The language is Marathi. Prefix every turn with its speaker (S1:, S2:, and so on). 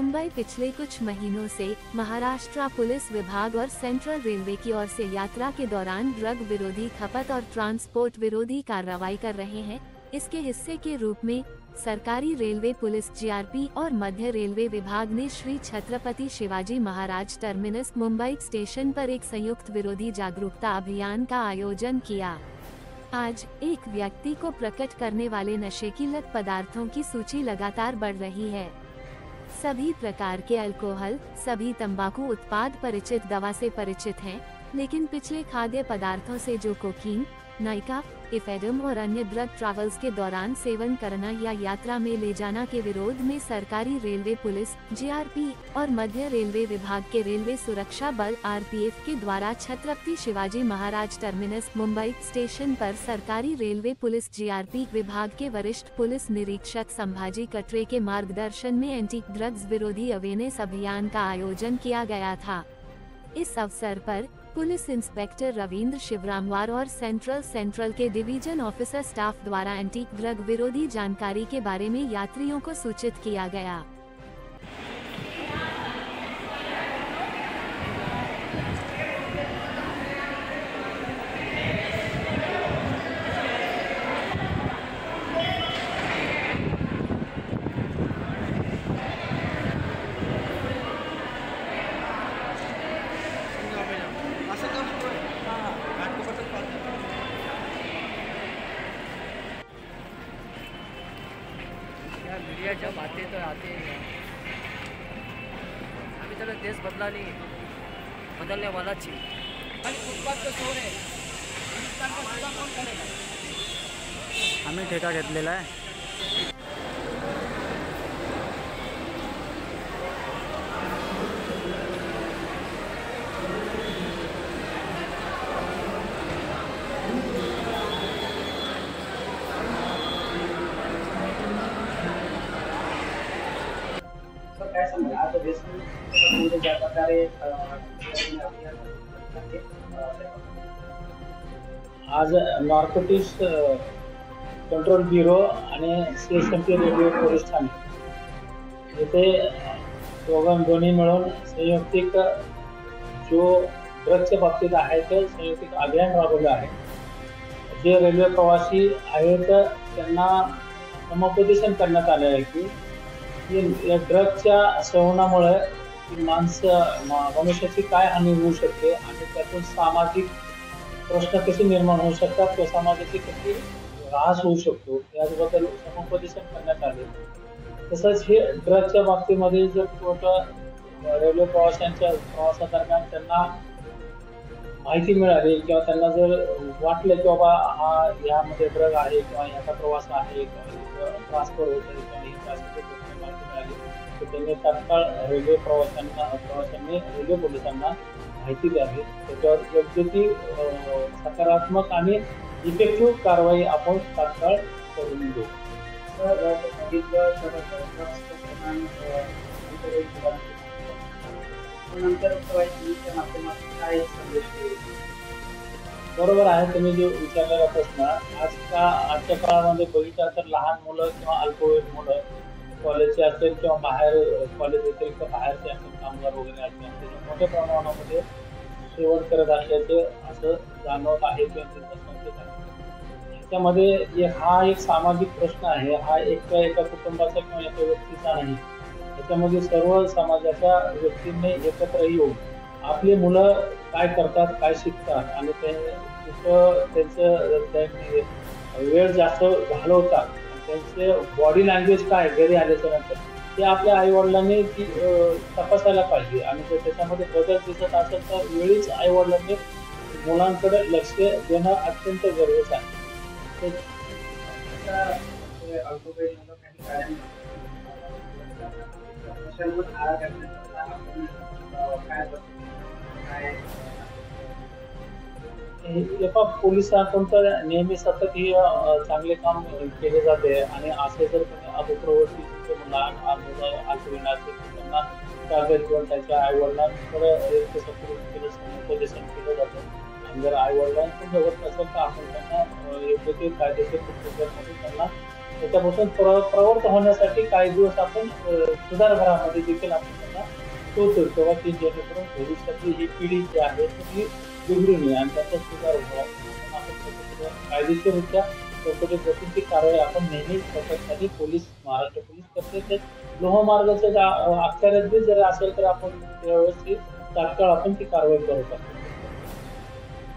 S1: मुंबई पिछले कुछ महीनों से महाराष्ट्र पुलिस विभाग और सेंट्रल रेलवे की ओर से यात्रा के दौरान ड्रग विरोधी खपत और ट्रांसपोर्ट विरोधी कार्रवाई कर रहे हैं। इसके हिस्से के रूप में सरकारी रेलवे पुलिस जीआरपी और मध्य रेलवे विभाग ने श्री छत्रपति शिवाजी महाराज टर्मिनस मुंबई स्टेशन पर एक संयुक्त विरोधी जागरूकता अभियान का आयोजन किया। आज एक व्यक्ति को प्रकट करने वाले नशे की लत पदार्थों की सूची लगातार बढ़ रही है। सभी प्रकार के अल्कोहल, सभी तंबाकू उत्पाद परिचित दवा से परिचित हैं, लेकिन पिछले खाद्य पदार्थों से जो कोकीन, नाइका, एफेडम और अन्य ड्रग ट्रैवल्स के दौरान सेवन करना या यात्रा में ले जाना के विरोध में सरकारी रेलवे पुलिस जीआरपी और मध्य रेलवे विभाग के रेलवे सुरक्षा बल आरपीएफ के द्वारा छत्रपति शिवाजी महाराज टर्मिनस मुंबई स्टेशन पर सरकारी रेलवे पुलिस जीआरपी विभाग के वरिष्ठ पुलिस निरीक्षक संभाजी कटरे के मार्गदर्शन में एंटी ड्रग्स विरोधी अवेयरनेस अभियान का आयोजन किया गया था। इस अवसर पर पुलिस इंस्पेक्टर रविंद्र शिवरामवार और सेंट्रल के डिवीजन ऑफिसर स्टाफ द्वारा एंटी ड्रग विरोधी जानकारी के बारे में यात्रियों को सूचित किया गया।
S2: मीडिया जब आते तो आते हैं, अभी तक देश बदला नहीं, बदलने वाला चाहिए। फुटपाथ तो शोर है, हिंदुस्तान का सेवा कौन करेगा?
S3: आम्ही ठेका घेतलेला आहे।
S4: आज नार्कोटिक्स कंट्रोल ब्युरो आणि सीएसएमटी रेल्वे पोलीस ठाणे येथे दोन्ही मिळून संयुक्तिक जो ड्रग्सच्या बाबतीत आहे ते संयुक्तिक अभियान राबवलं आहे। जे रेल्वे प्रवासी आहेत त्यांना समुपदेशन करण्यात आले आहे की या ड्रग्सच्या सेवनामुळे मनुष्याची काय हानी होऊ शकते आणि त्यातून सामाजिक प्रश्न कसे निर्माण होऊ शकतात किंवा समाजाची कशी ऱ्हास होऊ शकतो याबद्दल समुपदेशन करण्यात आले। तसंच हे ड्रग्सच्या बाबतीमध्ये जर रेल्वे प्रवासादरम्यान त्यांना माहिती मिळाली किंवा त्यांना जर वाटलं की बाबा यामध्ये ड्रग आहे किंवा याचा प्रवास आहे किंवा ट्रान्सफर होत आहे किंवा ही माहिती मिळाली तर त्यांनी तात्काळ रेल्वे प्रवाशांनी रेल्वे पोलिसांना माहिती द्यावी। त्याच्यावर योग्य ती सकारात्मक आणि इफेक्टिव्ह कारवाई आपण तात्काळ करून देऊ। बरोबर आहे तुम्ही जे विचारलेला प्रश्न। आजच्या काळामध्ये बघितलं तर लहान मुलं किंवा अल्पवयीन मुलं कॉलेजचे असेल किंवा बाहेर कॉलेज व्यतिरिक्त बाहेरचे असेल कामगार वगैरे असतील मोठ्या प्रमाणामध्ये सेवन करत असल्याचे असं जाणवत आहे किंवा त्यांचा संकेत आहे। याच्यामध्ये हा एक सामाजिक प्रश्न आहे। हा एका कुटुंबाचा किंवा एका व्यक्तीचा नाही, याच्यामध्ये सर्व समाजाच्या व्यक्तींनी एकत्र येऊन आपली मुलं काय करतात, काय शिकतात आणि त्यांचे वेळ जास्त घालवतात, त्यांचे बॉडी लँग्वेज काय घरी आल्याच्या नंतर ते आपल्या आई वडिलांनी ती तपासायला पाहिजे आणि जर त्याच्यामध्ये बदल दिसत असेल तर वेळीच आई वडिलांनी मुलांकडे लक्ष देणं अत्यंत गरजेचं आहे। पोलिसांकडून तर नेहमी सतत ही चांगले काम केले जाते आणि असे जर अपप्रवृत्तीचे लहान अल्पवयीन असतील त्यांना ताब्यात घेऊन त्याच्या आई वडिलांकडे समुपदेशन केलं जातं आणि जर आई वडिलांचं जगत नसेल तर आपण त्यांना योग्य ते कायदेशीर प्रोसिजरमध्ये त्यांना त्याच्यापासून प्रवृत्त होण्यासाठी काही दिवस आपण सुधारगृहामध्ये देखील आपण त्यांना ठेवतो तेव्हा की जेणेकरून भविष्यातली ही पिढी जी आहे ती बिघडू नये आणि त्याचा सुधार व्हावा म्हणून आपण कायदेशीररित्या चौकटी बसून ती कारवाई आपण नेहमीच प्रशासनाने पोलीस महाराष्ट्र पोलीस करते. ते लोहमार्गाचे अखत्यारीत जर असेल तर आपण त्यावेळेस तात्काळ आपण ती कारवाई करत असतो.